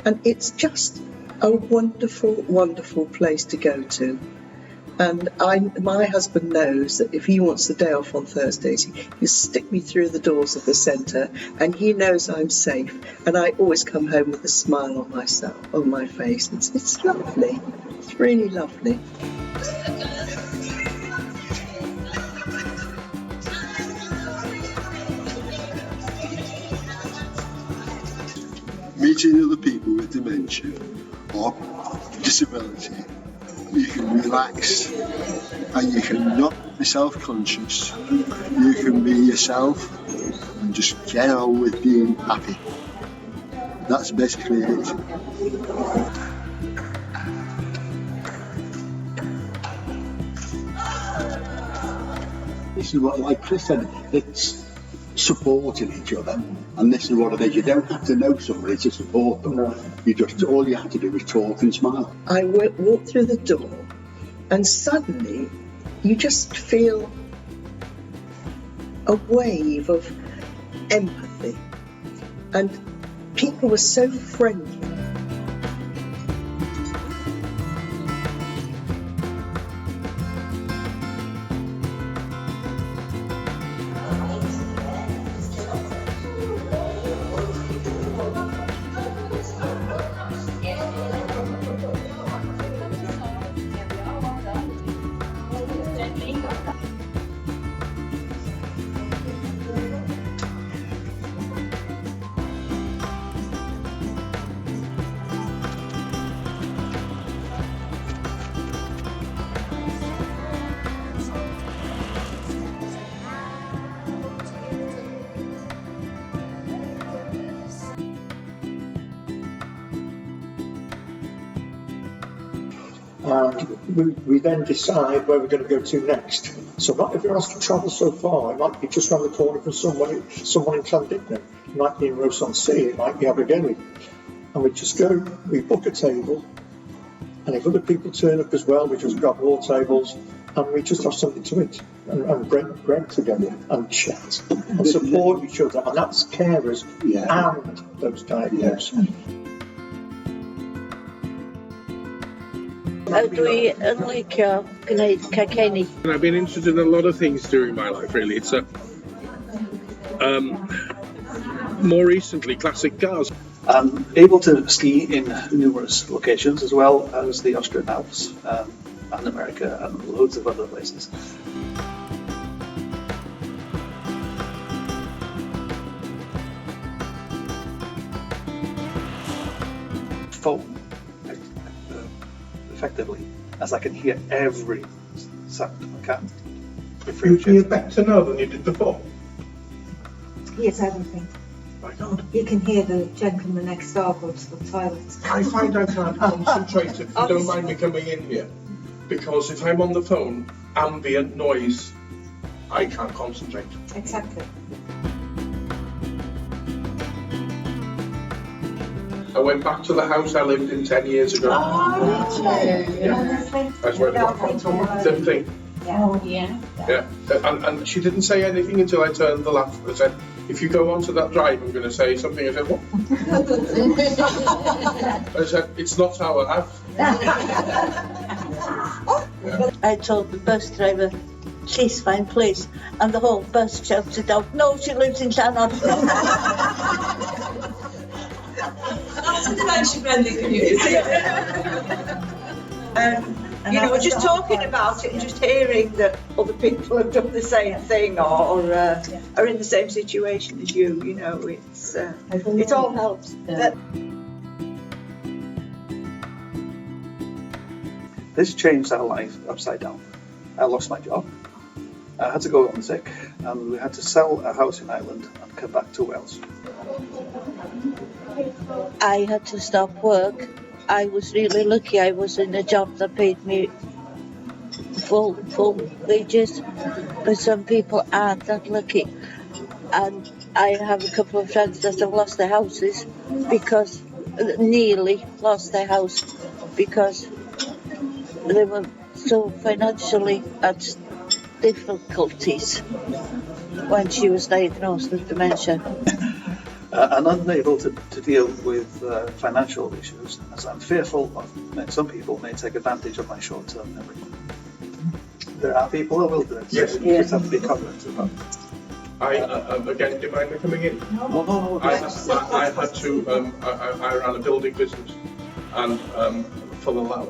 And it's just a wonderful, wonderful place to go to. And my husband knows that if he wants the day off on Thursdays, he stick me through the doors of the centre, and he knows I'm safe. And I always come home with a smile on my face. It's lovely. It's really lovely. Meeting other people with dementia or disability, you can relax and you can not be self-conscious. You can be yourself and just get on with being happy. That's basically it. This is what, like Chris said, it's supporting each other, and this is what it is. You don't have to know somebody to support them. No. All you have to do is talk and smile. I walk through the door, and suddenly you just feel a wave of empathy, and people were so friendly. And we then decide where we're going to go to next. So not everyone has to travel so far. It might be just around the corner from someone in Llandudno. It might be in Ross-on-Sea. It might be Abergele. And we just go, we book a table, and if other people turn up as well, we just grab more tables, and we just have something to eat and break bread together and chat and support each other. And that's carers and those diagnosed. Dwi yn licio gwneud cacenni. I've been interested in a lot of things during my life, really. It's more recently classic cars. I'm able to ski in numerous locations, as well as the Austrian Alps and America and loads of other places. Phone, effectively, as I can hear every sound. I can't You hear better now than you did before? Hears everything. My God. You can hear the gentleman next door go to the toilet. I find I can't concentrate if you don't mind me coming in here. Because if I'm on the phone, ambient noise, I can't concentrate. Exactly. I went back to the house I lived in 10 years ago. That's where I got from. Same thing. Yeah. Yeah. And she didn't say anything until I turned the left. I said, if you go onto that drive, I'm going to say something. I said, what? I said, it's not our house. I told the bus driver, she's fine, please. And the whole bus shouted out, no, she lives in Chanolbarth. That's a dementia-friendly community. You know, we're just talking about it and just hearing that other people have done the same thing or are in the same situation as you. You know, it all helps. This changed our life upside down. I lost my job. I had to go on sick, and we had to sell a house in Ireland and come back to Wales. I had to stop work. I was really lucky. I was in a job that paid me full wages, but some people aren't that lucky. And I have a couple of friends that have lost their houses because nearly lost their house because they were so financially at difficulties when she was diagnosed with dementia. and unable to deal with financial issues, as I'm fearful that some people may take advantage of my short-term memory. There are people who will do it. Yes. You just have to be cognizant of that. Again, do you mind me coming in? No. I had to, I ran a building business, and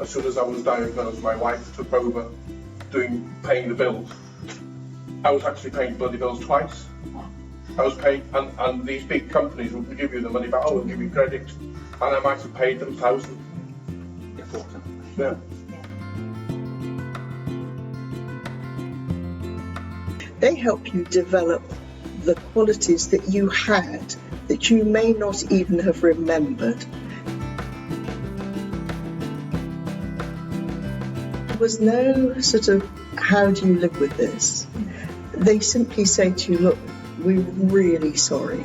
as soon as I was diagnosed, my wife took over paying the bills. I was actually paying bloody bills twice. I was paying, and these big companies would give you the money back, we'll give you credit, and I might have paid them $1,000. Yeah. They help you develop the qualities that you had that you may not even have remembered. There was no sort of, how do you live with this? They simply say to you, look, we're really sorry,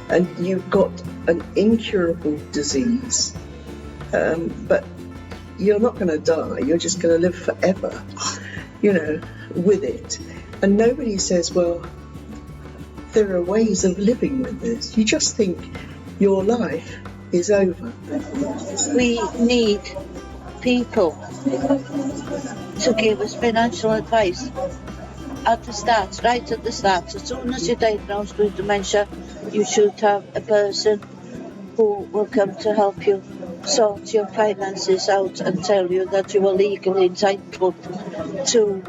and you've got an incurable disease, but you're not going to die, you're just going to live forever, with it. And nobody says, well, there are ways of living with this. You just think your life is over. We need people to give us financial advice at the start, right at the start. As soon as you're diagnosed with dementia, you should have a person who will come to help you sort your finances out and tell you that you are legally entitled to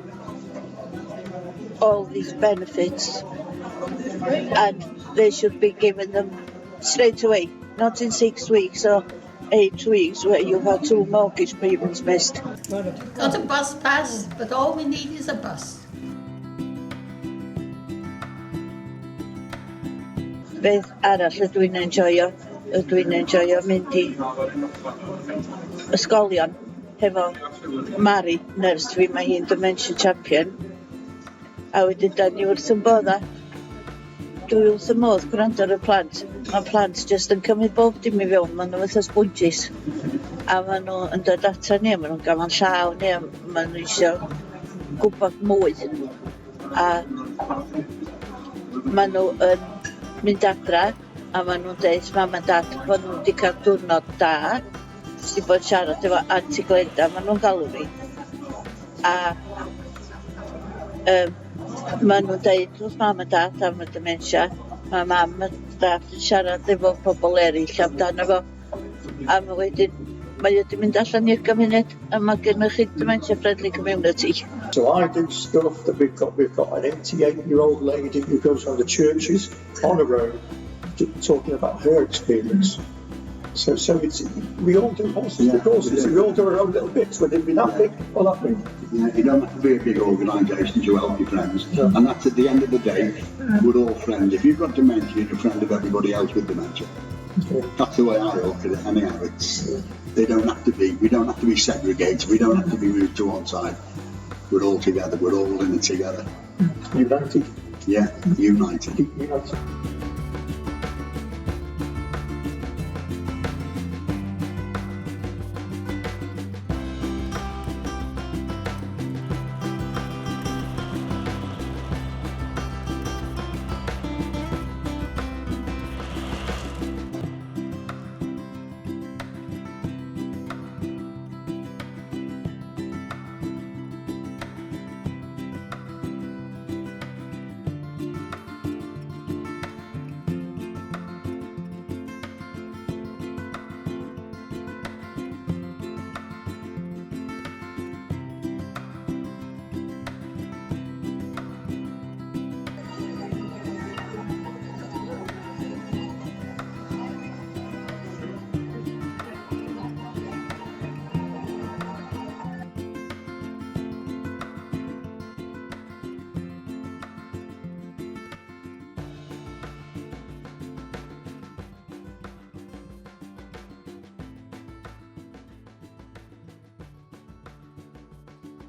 all these benefits, and they should be given them straight away, not in 6 weeks or 8 weeks where you've had 2 mortgage payments missed. Got a bus pass, but all we need is a bus. Beth arall ydw i'n enjoio mynd i ysgolion hefo Mari, nyrs fi, mae hi'n dementia champion, a wedyn da ni wrth yn bodda 2 wrth y modd gwrando ar y plant. Mae plant jyst yn cymryd bob dim i fewn, maen nhw fatha sponges, a maen nhw yn dod ata ni, maen nhw'n gafon llaw ni, maen nhw eisiau gwybod mwy, a maen nhw yn mynd adra, a maen nhw'n deud mam a dad bod nhw wedi cael diwrnod da, wedi bod siarad efo Aunty Glenda, maen nhw'n galw fi, a maen nhw'n deud wrth mam a dad am y dementia, mae mam a dad yn siarad efo pobl eraill amdano fo, a mae wedi mynd allan i'r gymuned, a mae gennych chi dementia friendly community. So I do stuff that we've got an 88-year-old lady who goes on the churches on her own, talking about her experience. So it's, we all do horses for courses, we all do our own little bits, whether it be that big or that big. You don't have to be a big organisation to help your friends, and that's at the end of the day, we're all friends. If you've got dementia, you're a friend of everybody else with dementia. That's the way I look at it. Anyhow, we don't have to be segregated, we don't have to be moved to one side. We're all together, we're all in it together. United. Yeah, united. United.